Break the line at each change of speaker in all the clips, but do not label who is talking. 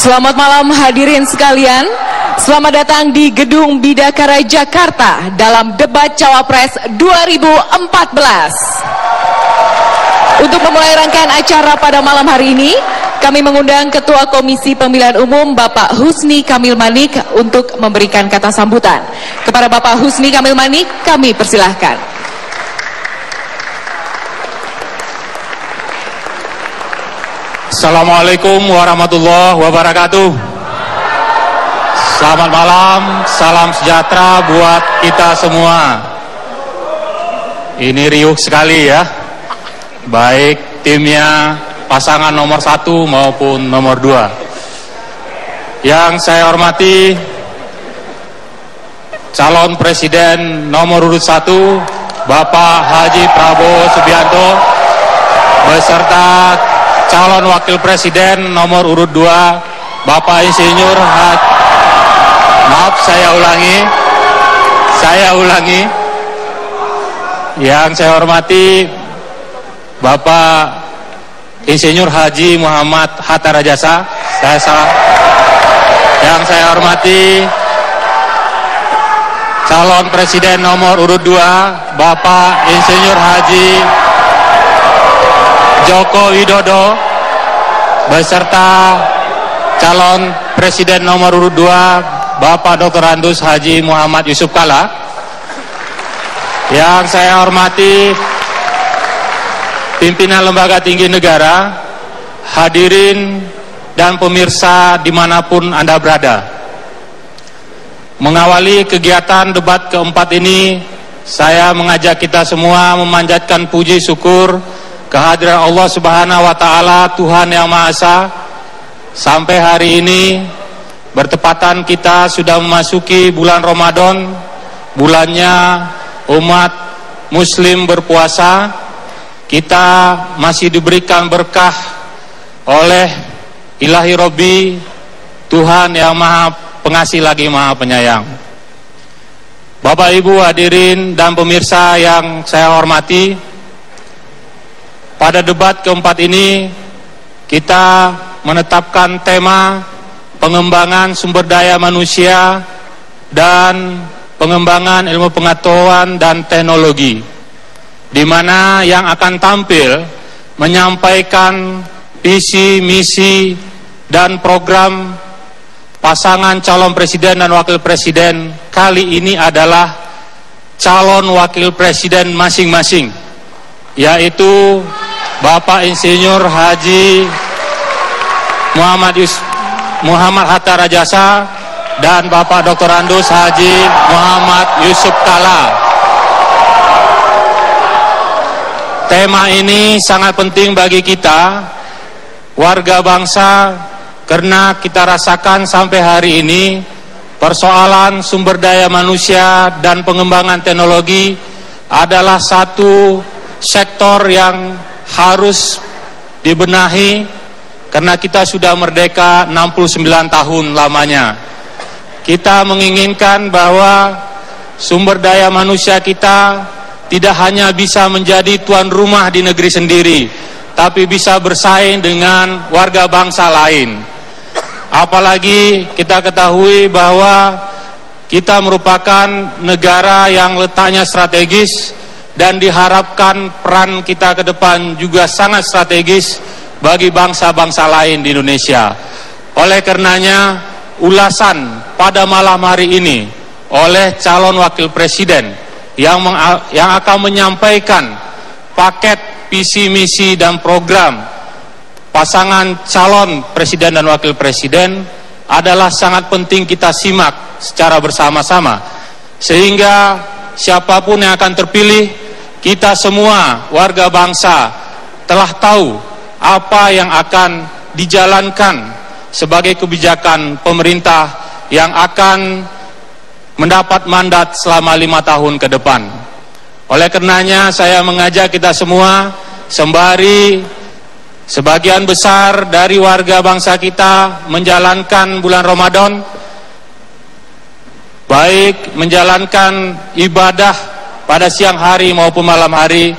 Selamat malam hadirin sekalian. Selamat datang di Gedung Bidakara Jakarta dalam debat Cawapres 2014. Untuk memulai rangkaian acara pada malam hari ini, kami mengundang Ketua Komisi Pemilihan Umum Bapak Husni Kamil Manik untuk memberikan kata sambutan. Kepada Bapak Husni Kamil Manik, kami persilahkan.
Assalamualaikum warahmatullahi wabarakatuh. Selamat malam, salam sejahtera buat kita semua. Ini riuh sekali ya, baik timnya pasangan nomor 1 maupun nomor 2. Yang saya hormati calon presiden nomor urut 1 Bapak Haji Prabowo Subianto beserta calon wakil presiden nomor urut 2 Bapak Insinyur saya ulangi yang saya hormati Bapak Insinyur Haji Muhammad Hatta Rajasa. Yang saya hormati calon presiden nomor urut 2 Bapak Insinyur Haji Joko Widodo beserta calon presiden nomor urut 2 Bapak Dr. Andus Haji Muhammad Yusuf Kalla. Yang saya hormati pimpinan lembaga tinggi negara, hadirin dan pemirsa dimanapun Anda berada. Mengawali kegiatan debat keempat ini, saya mengajak kita semua memanjatkan puji syukur kehadiran Allah Subhanahu wa Ta'ala, Tuhan Yang Maha Esa. Sampai hari ini bertepatan kita sudah memasuki bulan Ramadan, bulannya umat muslim berpuasa. Kita masih diberikan berkah oleh Ilahi Robbi, Tuhan Yang Maha Pengasih lagi Maha Penyayang. Bapak Ibu hadirin dan pemirsa yang saya hormati, pada debat keempat ini kita menetapkan tema pengembangan sumber daya manusia dan pengembangan ilmu pengetahuan dan teknologi, di mana yang akan tampil menyampaikan visi, misi, dan program pasangan calon presiden dan wakil presiden kali ini adalah calon wakil presiden masing-masing, yaitu Bapak Insinyur Haji Muhammad Hatta Rajasa dan Bapak Dr. Andus Haji Muhammad Yusuf Kalla. Tema ini sangat penting bagi kita warga bangsa, karena kita rasakan sampai hari ini persoalan sumber daya manusia dan pengembangan teknologi adalah satu sektor yang harus dibenahi, karena kita sudah merdeka 69 tahun lamanya. Kita menginginkan bahwa sumber daya manusia kita tidak hanya bisa menjadi tuan rumah di negeri sendiri, tapi bisa bersaing dengan warga bangsa lain. Apalagi kita ketahui bahwa kita merupakan negara yang letaknya strategis, dan diharapkan peran kita ke depan juga sangat strategis bagi bangsa-bangsa lain di Indonesia. Oleh karenanya, ulasan pada malam hari ini oleh calon wakil presiden yang akan menyampaikan paket visi, misi, dan program pasangan calon presiden dan wakil presiden adalah sangat penting kita simak secara bersama-sama, sehingga siapapun yang akan terpilih, kita semua warga bangsa telah tahu apa yang akan dijalankan sebagai kebijakan pemerintah yang akan mendapat mandat selama 5 tahun ke depan. Oleh karenanya saya mengajak kita semua, sembari sebagian besar dari warga bangsa kita menjalankan bulan Ramadan, baik menjalankan ibadah pada siang hari maupun malam hari,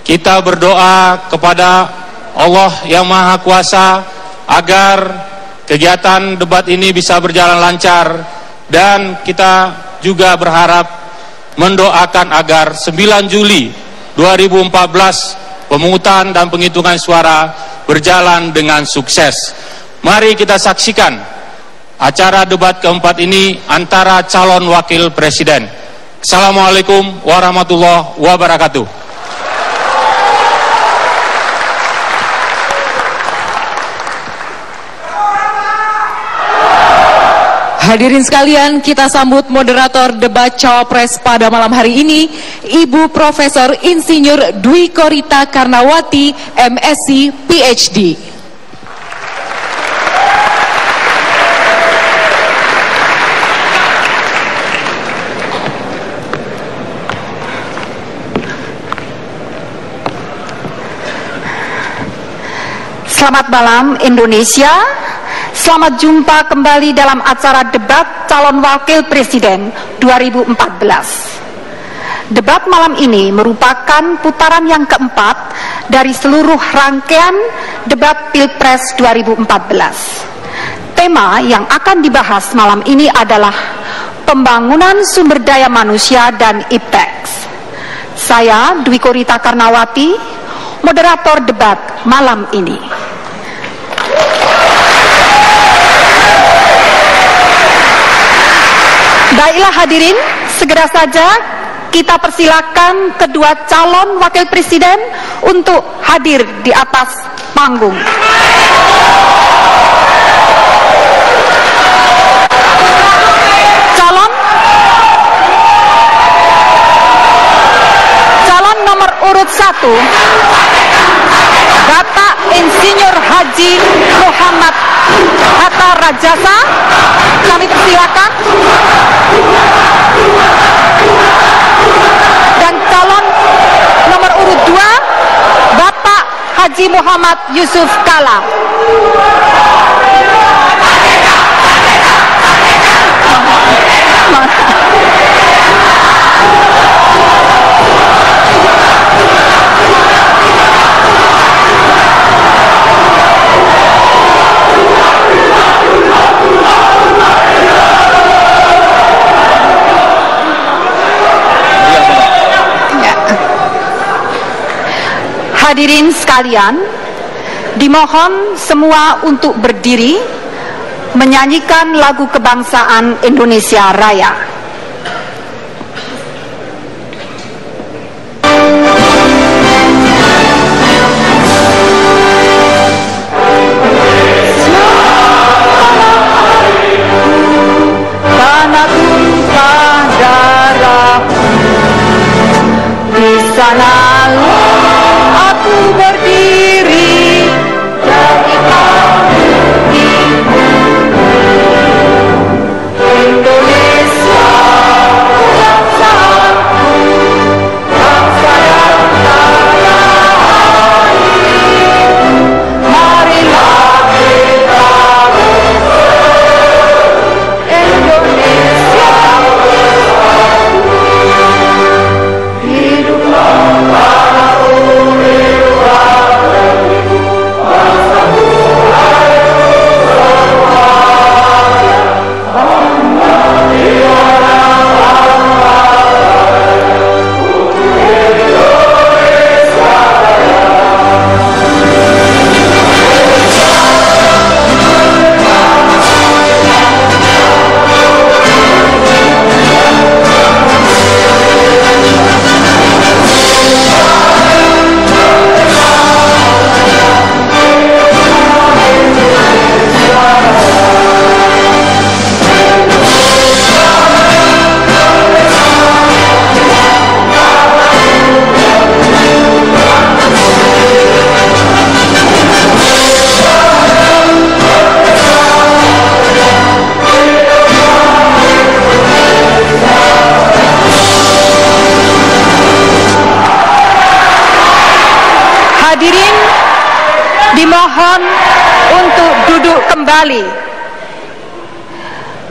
kita berdoa kepada Allah yang Maha Kuasa agar kegiatan debat ini bisa berjalan lancar, dan kita juga berharap mendoakan agar 9 Juli 2014 pemungutan dan penghitungan suara berjalan dengan sukses. Mari kita saksikan acara debat keempat ini antara calon wakil presiden. Assalamualaikum warahmatullahi wabarakatuh.
Hadirin sekalian, kita sambut moderator debat Cawapres pada malam hari ini, Ibu Profesor Insinyur Dwi Korita Karnawati, MSc, PhD.
Selamat malam Indonesia. Selamat jumpa kembali dalam acara debat calon wakil presiden 2014. Debat malam ini merupakan putaran yang keempat dari seluruh rangkaian debat Pilpres 2014. Tema yang akan dibahas malam ini adalah pembangunan sumber daya manusia dan IPTEX. Saya Dwi Korita Karnawati, moderator debat malam ini. Baiklah hadirin, segera saja kita persilakan kedua calon wakil presiden untuk hadir di atas panggung. Calon nomor urut 1, Bapak Insinyur Haji Muhammad Hatta Rajasa, kami persilakan. Dan calon nomor urut 2, Bapak Haji Muhammad Yusuf Kala. Hadirin sekalian, dimohon semua untuk berdiri menyanyikan lagu kebangsaan Indonesia Raya. Karena tumpah darahmu di sana aku berdiri dari pagi Indonesia bangsaku, bangsa yang kaya air. Marilah kita Indonesia hiduplah. Hadirin dimohon untuk duduk kembali.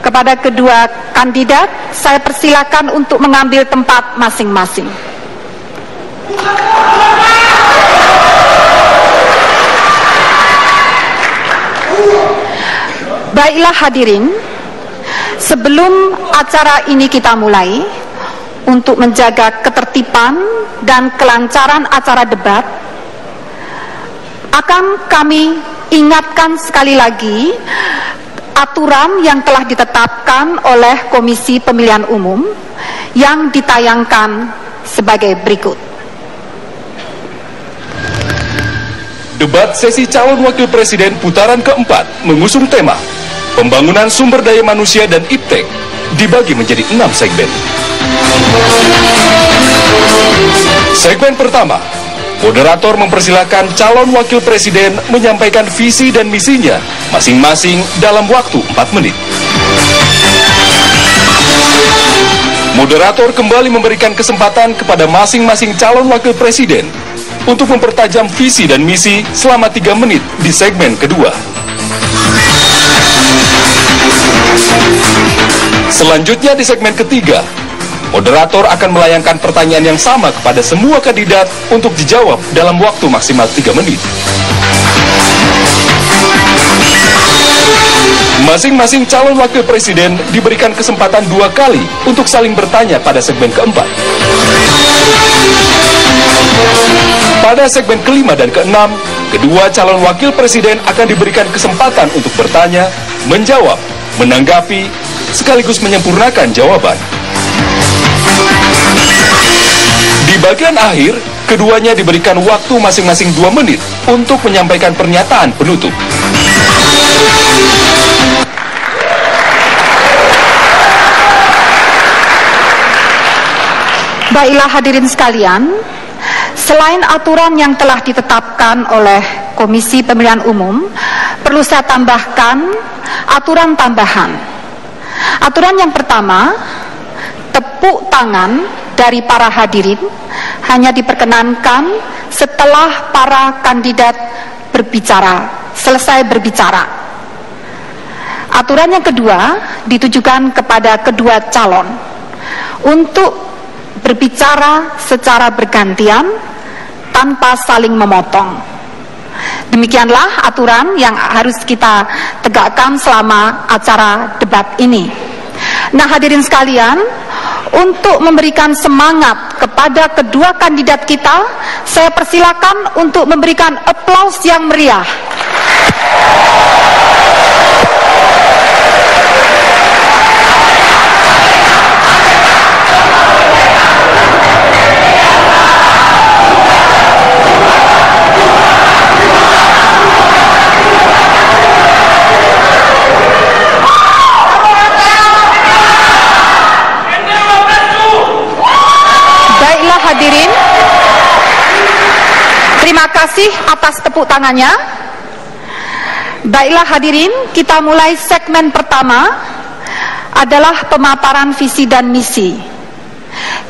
Kepada kedua kandidat, saya persilakan untuk mengambil tempat masing-masing. Baiklah hadirin, sebelum acara ini kita mulai, untuk menjaga ketertiban dan kelancaran acara debat, akan kami ingatkan sekali lagi aturan yang telah ditetapkan oleh Komisi Pemilihan Umum yang ditayangkan sebagai berikut.
Debat sesi calon wakil presiden putaran keempat mengusung tema Pembangunan Sumber Daya Manusia dan Iptek dibagi menjadi 6 segmen. Segmen pertama, moderator mempersilahkan calon wakil presiden menyampaikan visi dan misinya masing-masing dalam waktu 4 menit. Moderator kembali memberikan kesempatan kepada masing-masing calon wakil presiden untuk mempertajam visi dan misi selama 3 menit di segmen kedua. Selanjutnya di segmen ketiga, moderator akan melayangkan pertanyaan yang sama kepada semua kandidat untuk dijawab dalam waktu maksimal 3 menit. Masing-masing calon wakil presiden diberikan kesempatan 2 kali untuk saling bertanya pada segmen keempat. Pada segmen kelima dan keenam, kedua calon wakil presiden akan diberikan kesempatan untuk bertanya, menjawab, menanggapi, sekaligus menyempurnakan jawaban. Di bagian akhir, keduanya diberikan waktu masing-masing 2 menit untuk menyampaikan pernyataan penutup.
Baiklah hadirin sekalian, selain aturan yang telah ditetapkan oleh Komisi Pemilihan Umum, perlu saya tambahkan aturan tambahan. Aturan yang pertama, tepuk tangan dari para hadirin hanya diperkenankan setelah para kandidat selesai berbicara. Aturan yang kedua ditujukan kepada kedua calon untuk berbicara secara bergantian tanpa saling memotong. Demikianlah aturan yang harus kita tegakkan selama acara debat ini. Nah, hadirin sekalian, untuk memberikan semangat kepada kedua kandidat kita, saya persilakan untuk memberikan aplaus yang meriah. Hadirin, terima kasih atas tepuk tangannya. Baiklah hadirin, kita mulai segmen pertama adalah pemaparan visi dan misi.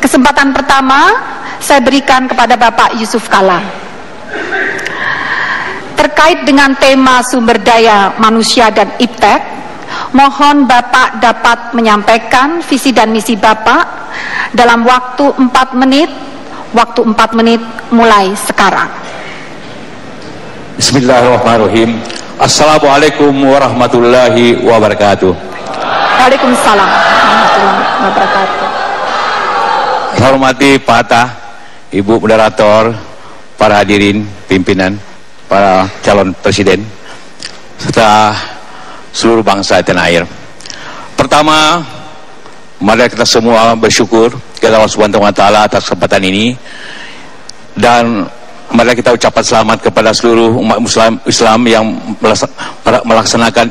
Kesempatan pertama saya berikan kepada Bapak Yusuf Kalla. Terkait dengan tema sumber daya manusia dan Iptek, mohon Bapak dapat menyampaikan visi dan misi Bapak dalam waktu 4 menit. Waktu 4 menit mulai sekarang.
Bismillahirrahmanirrahim. Assalamualaikum warahmatullahi wabarakatuh.
Waalaikumsalam warahmatullahi wabarakatuh.
Hormati Pak Hatta, Ibu moderator, para hadirin, pimpinan, para calon presiden, serta seluruh bangsa tanah air. Pertama, mari kita semua bersyukur kepada Allah Subhanahu wa taala atas kesempatan ini, dan mari kita ucapkan selamat kepada seluruh umat Islam yang melaksanakan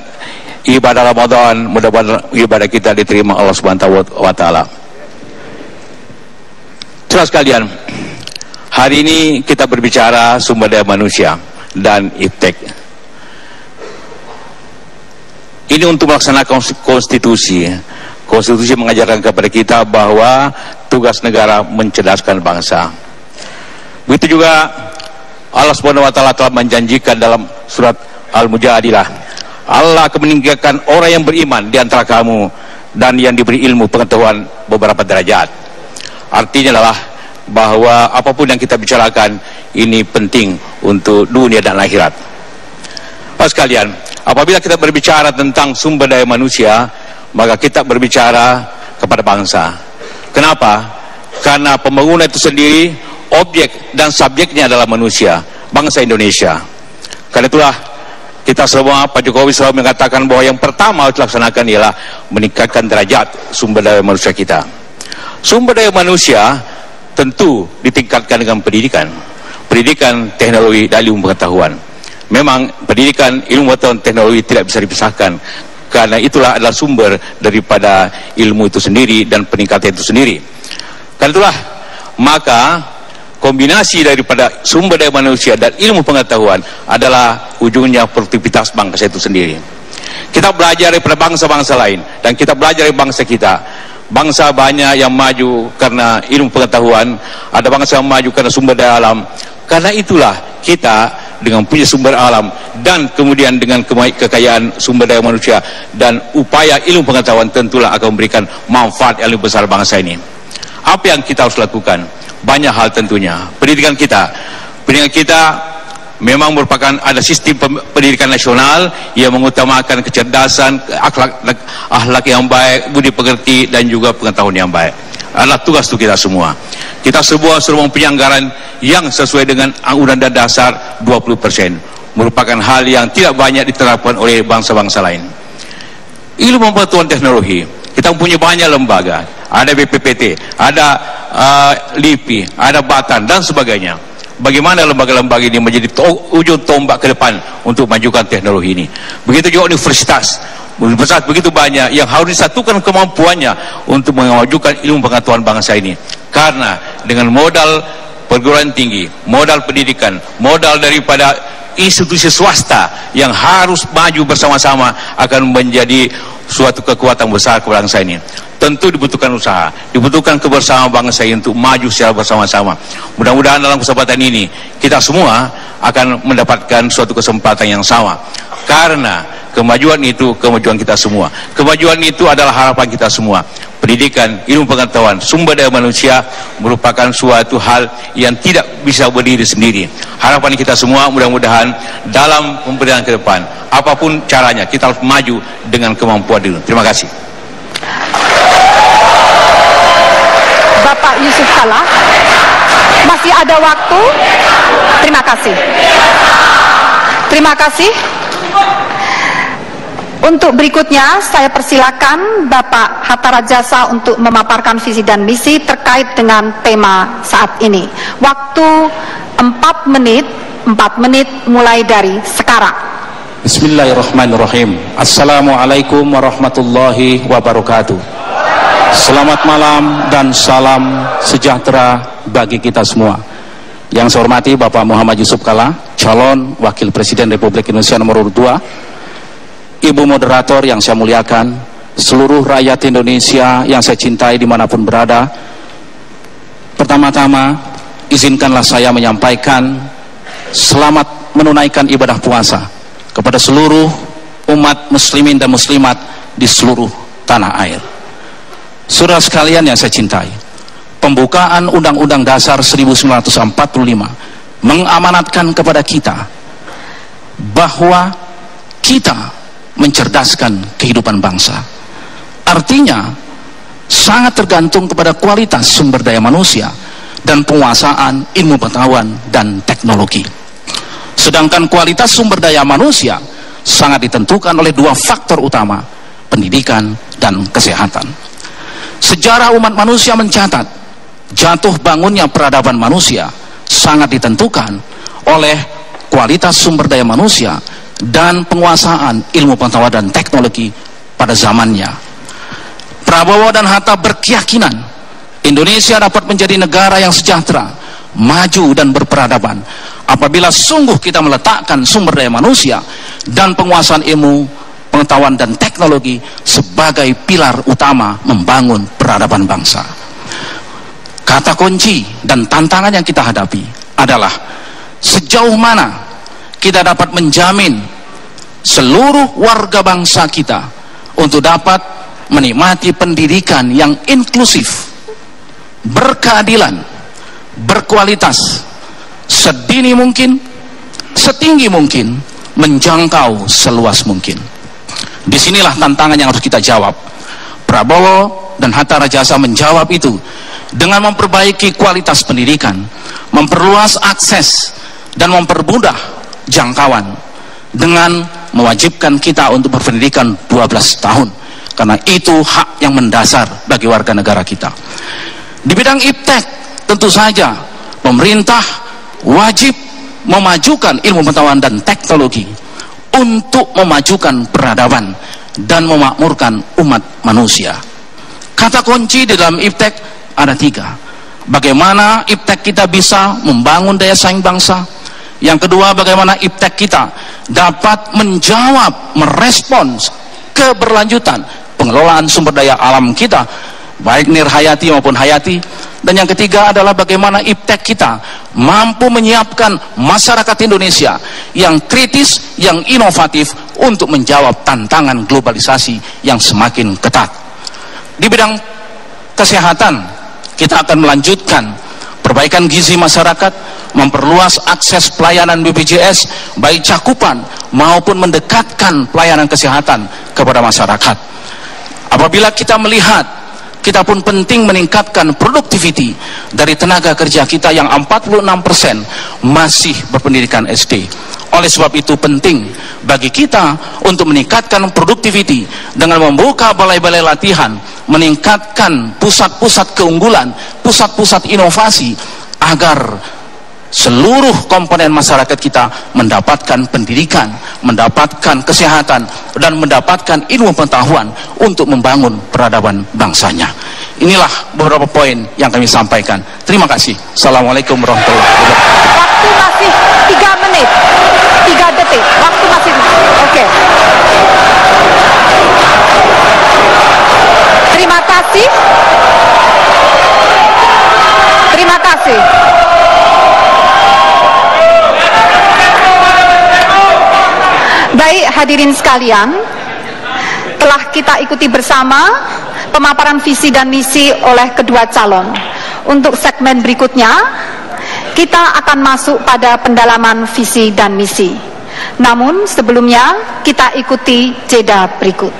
ibadah Ramadan. Mudah-mudahan ibadah kita diterima Allah Subhanahu wa taala. Saudara sekalian, hari ini kita berbicara sumber daya manusia dan Iptek. Ini untuk melaksanakan konstitusi. Konstitusi mengajarkan kepada kita bahwa tugas negara mencerdaskan bangsa. Begitu juga Allah Subhanahu wa taala telah menjanjikan dalam surat Al-Mujadilah, Allah akan meninggikan orang yang beriman di antara kamu dan yang diberi ilmu pengetahuan beberapa derajat. Artinya adalah bahwa apapun yang kita bicarakan ini penting untuk dunia dan akhirat. Pak sekalian, apabila kita berbicara tentang sumber daya manusia, maka kita berbicara kepada bangsa. Kenapa? Karena pembangunan itu sendiri, objek dan subjeknya adalah manusia, bangsa Indonesia. Karena itulah kita semua, Pak Jokowi selalu mengatakan bahwa yang pertama harus dilaksanakan ialah meningkatkan derajat sumber daya manusia kita. Sumber daya manusia tentu ditingkatkan dengan pendidikan, teknologi, dan ilmu pengetahuan. Memang pendidikan, ilmu pengetahuan, teknologi tidak bisa dipisahkan, karena itulah adalah sumber daripada ilmu itu sendiri dan peningkatan itu sendiri. Karena itulah maka kombinasi daripada sumber daya manusia dan ilmu pengetahuan adalah ujungnya produktivitas bangsa itu sendiri. Kita belajar daripada bangsa-bangsa lain, dan kita belajar dari bangsa kita. Bangsa banyak yang maju karena ilmu pengetahuan, ada bangsa yang maju karena sumber daya alam. Karena itulah kita dengan punya sumber alam dan kemudian dengan kekayaan sumber daya manusia dan upaya ilmu pengetahuan, tentulah akan memberikan manfaat yang lebih besar bangsa ini. Apa yang kita harus lakukan? Banyak hal tentunya. Pendidikan kita memang merupakan, ada sistem pendidikan nasional yang mengutamakan kecerdasan, akhlak yang baik, budi pekerti, dan juga pengetahuan yang baik. Adalah tugas untuk kita semua. Kita semua mempunyai anggaran yang sesuai dengan Undang-Undang Dasar 20%. Merupakan hal yang tidak banyak diterapkan oleh bangsa-bangsa lain. Ilmu pengetahuan teknologi, kita mempunyai banyak lembaga. Ada BPPT, ada LIPI, ada Batan, dan sebagainya. Bagaimana lembaga-lembaga ini menjadi ujung tombak ke depan untuk majukan teknologi ini. Begitu juga universitas begitu banyak yang harus disatukan kemampuannya untuk memajukan ilmu pengetahuan bangsa ini. Karena dengan modal perguruan tinggi, modal pendidikan, modal daripada institusi swasta yang harus maju bersama-sama akan menjadi suatu kekuatan besar ke bangsa ini. Tentu dibutuhkan usaha, dibutuhkan kebersamaan bangsa ini untuk maju secara bersama-sama. Mudah-mudahan dalam kesempatan ini kita semua akan mendapatkan suatu kesempatan yang sama, karena kemajuan itu kemajuan kita semua. Kemajuan itu adalah harapan kita semua. Pendidikan, ilmu pengetahuan, sumber daya manusia merupakan suatu hal yang tidak bisa berdiri sendiri. Harapan kita semua mudah-mudahan dalam pemberian ke depan, apapun caranya, kita harus maju dengan kemampuan dulu. Terima kasih.
Bapak Yusuf Kala, masih ada waktu. Terima kasih. Terima kasih. Untuk berikutnya saya persilakan Bapak Hatta Rajasa untuk memaparkan visi dan misi terkait dengan tema saat ini. Waktu 4 menit mulai dari sekarang.
Bismillahirrahmanirrahim. Assalamualaikum warahmatullahi wabarakatuh. Selamat malam dan salam sejahtera bagi kita semua. Yang saya hormati Bapak Muhammad Yusuf Kala, calon Wakil Presiden Republik Indonesia nomor 2, Ibu moderator yang saya muliakan, seluruh rakyat Indonesia yang saya cintai dimanapun berada. Pertama-tama, izinkanlah saya menyampaikan selamat menunaikan ibadah puasa kepada seluruh umat muslimin dan muslimat di seluruh tanah air. Saudara sekalian yang saya cintai, pembukaan Undang-Undang Dasar 1945 mengamanatkan kepada kita bahwa kita mencerdaskan kehidupan bangsa. Artinya sangat tergantung kepada kualitas sumber daya manusia dan penguasaan ilmu pengetahuan dan teknologi. Sedangkan kualitas sumber daya manusia sangat ditentukan oleh dua faktor utama, pendidikan dan kesehatan. Sejarah umat manusia mencatat jatuh bangunnya peradaban manusia sangat ditentukan oleh kualitas sumber daya manusia dan penguasaan ilmu pengetahuan dan teknologi pada zamannya. Prabowo dan Hatta berkeyakinan Indonesia dapat menjadi negara yang sejahtera, maju dan berperadaban apabila sungguh kita meletakkan sumber daya manusia dan penguasaan ilmu pengetahuan dan teknologi sebagai pilar utama membangun peradaban bangsa. Kata kunci dan tantangan yang kita hadapi adalah sejauh mana kita dapat menjamin seluruh warga bangsa kita untuk dapat menikmati pendidikan yang inklusif, berkeadilan, berkualitas, sedini mungkin, setinggi mungkin, menjangkau seluas mungkin. Disinilah tantangan yang harus kita jawab. Prabowo dan Hatta Rajasa menjawab itu dengan memperbaiki kualitas pendidikan, memperluas akses dan mempermudah jangkauan dengan mewajibkan kita untuk berpendidikan 12 tahun, karena itu hak yang mendasar bagi warga negara kita. Di bidang iptek tentu saja pemerintah wajib memajukan ilmu pengetahuan dan teknologi untuk memajukan peradaban dan memakmurkan umat manusia. Kata kunci di dalam iptek ada 3. Bagaimana iptek kita bisa membangun daya saing bangsa. Yang kedua, bagaimana iptek kita dapat menjawab, merespons keberlanjutan pengelolaan sumber daya alam kita, baik nirhayati maupun hayati. Dan yang ketiga adalah bagaimana iptek kita mampu menyiapkan masyarakat Indonesia yang kritis, yang inovatif untuk menjawab tantangan globalisasi yang semakin ketat. Di bidang kesehatan, kita akan melanjutkan perbaikan gizi masyarakat, memperluas akses pelayanan BPJS, baik cakupan maupun mendekatkan pelayanan kesehatan kepada masyarakat. Apabila kita melihat, kita pun penting meningkatkan produktiviti dari tenaga kerja kita yang 46% masih berpendidikan SD. Oleh sebab itu penting bagi kita untuk meningkatkan produktiviti dengan membuka balai-balai latihan, meningkatkan pusat-pusat keunggulan, pusat-pusat inovasi, agar seluruh komponen masyarakat kita mendapatkan pendidikan, mendapatkan kesehatan, dan mendapatkan ilmu pengetahuan untuk membangun peradaban bangsanya. Inilah beberapa poin yang kami sampaikan. Terima kasih. Assalamualaikum warahmatullahi wabarakatuh.
Waktu masih 3 menit, 3 detik. Waktu masih, oke. Terima kasih. Terima kasih. Baik, hadirin sekalian, telah kita ikuti bersama pemaparan visi dan misi oleh kedua calon. Untuk segmen berikutnya, kita akan masuk pada pendalaman visi dan misi. Namun sebelumnya, kita ikuti jeda berikut.